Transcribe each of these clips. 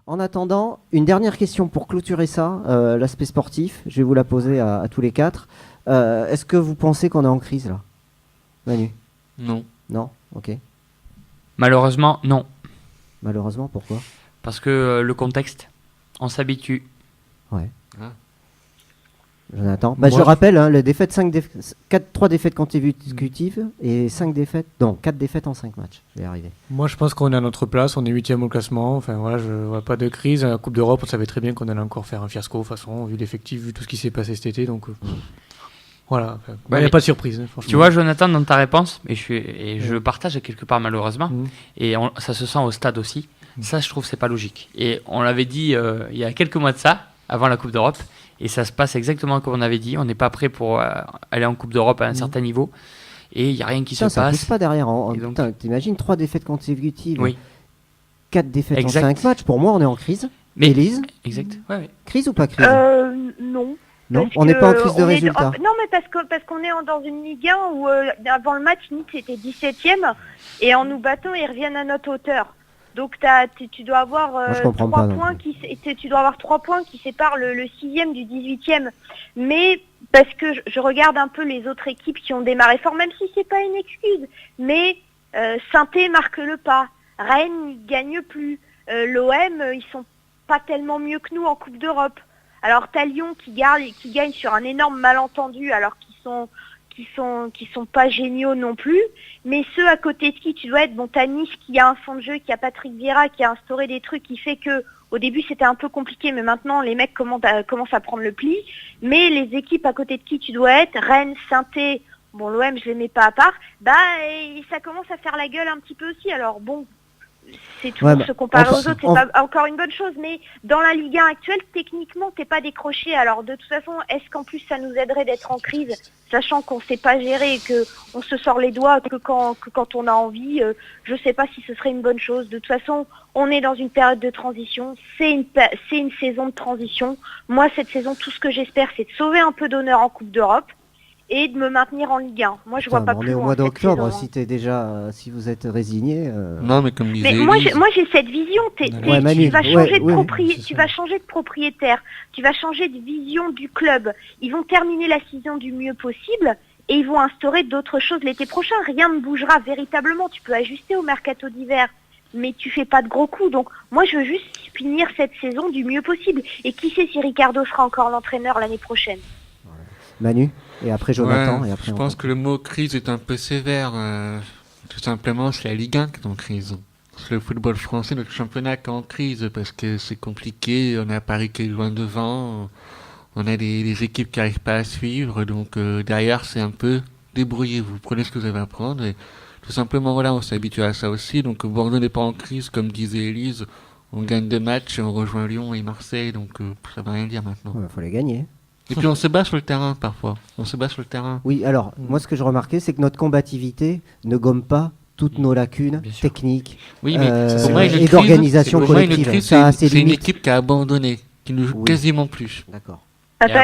En attendant, une dernière question pour clôturer ça, l'aspect sportif. Je vais vous la poser à tous les quatre. Est-ce que vous pensez qu'on est en crise là, Manu? Non. Non? Ok. Malheureusement, non. Malheureusement, pourquoi? Parce que le contexte, on s'habitue. Ouais. Ah. Jonathan. Moi, je rappelle, hein, les défaites, 3 défaites consécutives et 4 défaites en 5 matchs. Je vais y arriver. Moi, je pense qu'on est à notre place, on est 8e au classement. Enfin, voilà, je vois pas de crise. À la Coupe d'Europe, on savait très bien qu'on allait encore faire un fiasco, de toute façon, vu l'effectif, vu tout ce qui s'est passé cet été. Donc, voilà. Enfin, il n'y a pas de surprise, hein, franchement. Tu vois, Jonathan, dans ta réponse, je partage quelque part malheureusement, et ça se sent au stade aussi. Ça, je trouve, c'est pas logique. Et on l'avait dit il y a quelques mois de ça, avant la Coupe d'Europe, et ça se passe exactement comme on avait dit. On n'est pas prêt pour aller en Coupe d'Europe à un certain niveau, et il n'y a rien qui se Ça passe. pousse pas derrière. Donc... T'imagines 3 défaites consécutives, oui. 4 défaites exact. en 5 matchs. Pour moi, on est en crise. Mais Élise, exact. Ouais. crise ou pas crise? Non. Non, on n'est pas en crise de résultats. Non, mais parce qu'on est dans une Ligue 1 où avant le match, Nice était 17e et en nous battant, ils reviennent à notre hauteur. Donc tu dois avoir 3 points tu dois avoir 3 points qui séparent le 6e du 18e. Mais parce que je regarde un peu les autres équipes qui ont démarré fort, même si c'est pas une excuse. Mais Saint-Étienne marque le pas, Rennes ne gagne plus, l'OM ils sont pas tellement mieux que nous en Coupe d'Europe. Alors t'as Lyon qui gagne sur un énorme malentendu alors qu'ils sont pas géniaux non plus, mais ceux à côté de qui tu dois être, bon t'as Nice qui a un fond de jeu, qui a Patrick Vieira qui a instauré des trucs qui fait que au début c'était un peu compliqué, mais maintenant les mecs commencent à prendre le pli, mais les équipes à côté de qui tu dois être, Rennes, Saint-Étienne, bon l'OM je les mets pas à part, et ça commence à faire la gueule un petit peu aussi, alors bon c'est toujours se comparer aux autres, c'est pas encore une bonne chose, mais dans la Ligue 1 actuelle, techniquement, t'es pas décroché. Alors de toute façon, est-ce qu'en plus ça nous aiderait d'être en crise, sachant qu'on sait pas gérer et qu'on se sort les doigts que quand on a envie, je sais pas si ce serait une bonne chose. De toute façon, on est dans une période de transition, c'est une saison de transition. Moi, cette saison, tout ce que j'espère, c'est de sauver un peu d'honneur en Coupe d'Europe et de me maintenir en Ligue 1. Moi, je vois pas plus loin. On est au mois d'octobre, si vous êtes résigné. Non, mais comme disait moi, j'ai cette vision. Tu vas changer de propriétaire, tu vas changer de vision du club. Ils vont terminer la saison du mieux possible et ils vont instaurer d'autres choses l'été prochain. Rien ne bougera véritablement. Tu peux ajuster au mercato d'hiver, mais tu fais pas de gros coups. Donc, moi, je veux juste finir cette saison du mieux possible. Et qui sait si Ricardo sera encore l'entraîneur l'année prochaine? Manu, et après Jonathan, et après je pense que le mot crise est un peu sévère. Tout simplement, c'est la Ligue 1 qui est en crise. C'est le football français, notre championnat qui est en crise parce que c'est compliqué. On a Paris qui est loin devant. On a des équipes qui n'arrivent pas à suivre. Donc derrière, c'est un peu débrouillez-vous. Prenez ce que vous avez à prendre. Et tout simplement, voilà, on s'est habitué à ça aussi. Donc Bordeaux n'est pas en crise, comme disait Élise. On gagne 2 matchs et on rejoint Lyon et Marseille. Donc ça ne veut rien dire maintenant. Il faut les gagner. Et puis on se bat sur le terrain parfois. On se bat sur le terrain. Oui, alors moi ce que je remarquais, c'est que notre combativité ne gomme pas toutes nos lacunes techniques oui, mais pour moi, et d'organisation collective. C'est une équipe qui a abandonné, qui ne joue quasiment plus. D'accord.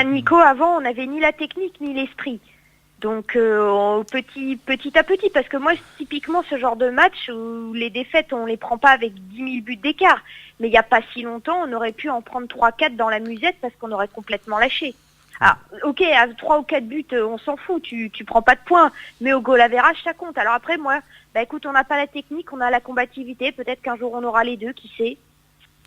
Nico, avant on n'avait ni la technique ni l'esprit. Donc petit à petit, parce que moi typiquement ce genre de match où les défaites on les prend pas avec 10 000 buts d'écart, mais il n'y a pas si longtemps on aurait pu en prendre 3-4 dans la musette parce qu'on aurait complètement lâché. Ah, ok, à 3 ou 4 buts, on s'en fout, tu prends pas de points, mais au goal average, ça compte. Alors après, moi, écoute, on n'a pas la technique, on a la combativité, peut-être qu'un jour on aura les deux, qui sait.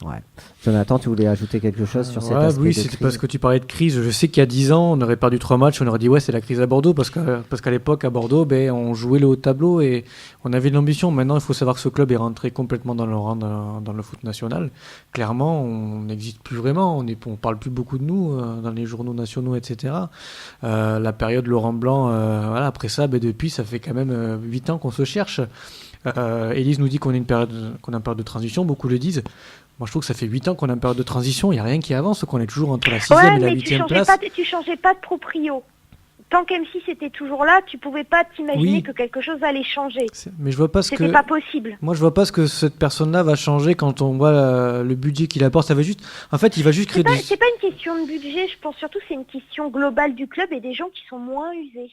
Ouais. Jonathan, tu voulais ajouter quelque chose sur cet aspect Oui, c'est parce que tu parlais de crise. Je sais qu'il y a 10 ans, on aurait perdu 3 matchs, on aurait dit ouais, c'est la crise à Bordeaux, parce qu'à l'époque, à Bordeaux, on jouait le haut de tableau et on avait de l'ambition. Maintenant, il faut savoir que ce club est rentré complètement dans le rang dans le foot national. Clairement, on n'existe plus vraiment, on parle plus beaucoup de nous dans les journaux nationaux, etc. La période Laurent Blanc, après ça, depuis, ça fait quand même 8 ans qu'on se cherche. Élise nous dit qu'on a une période de transition, beaucoup le disent. Moi, je trouve que ça fait 8 ans qu'on a une période de transition, il n'y a rien qui avance, qu'on est toujours entre la 6e et la 8e place. Tu changeais pas de proprio. Tant qu'M6 était toujours là, tu pouvais pas t'imaginer que quelque chose allait changer. Mais je vois pas C'était pas possible. Moi, je vois pas ce que cette personne-là va changer quand on voit le budget qu'il apporte. Ça va juste... En fait, il va juste créer C'est pas une question de budget, je pense surtout que c'est une question globale du club et des gens qui sont moins usés.